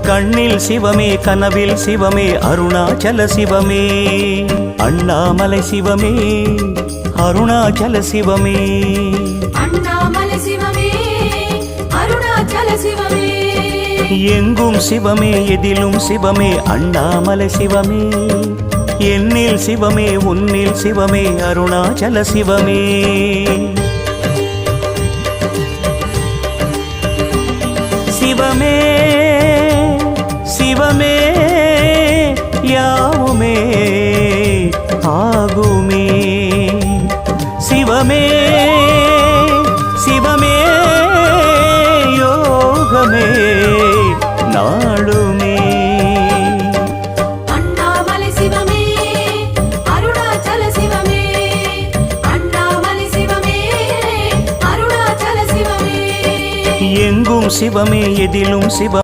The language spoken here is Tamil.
கண்ணில் சிவமே கனவில் சிவமே அருணாச்சல சிவமே அண்ணாமலை சிவமே அருணாச்சல சிவமே அண்ணாமலை சிவமே அருணாச்சல சிவமே எங்கும் சிவமே எதிலும் சிவமே அண்ணாமலை சிவமே என்னில் சிவமே உன்னில் சிவமே அருணாச்சல சிவமே சிவமே சிவமே யாவுமே ஆகுமே சிவமே சிவமே யோகமே நாளுமே அண்ணாமலை சிவமே அருணாச்சல சிவமே அண்ணாமலை சிவமே அருணாச்சல சிவமே எங்கும் சிவமே எதிலும் சிவ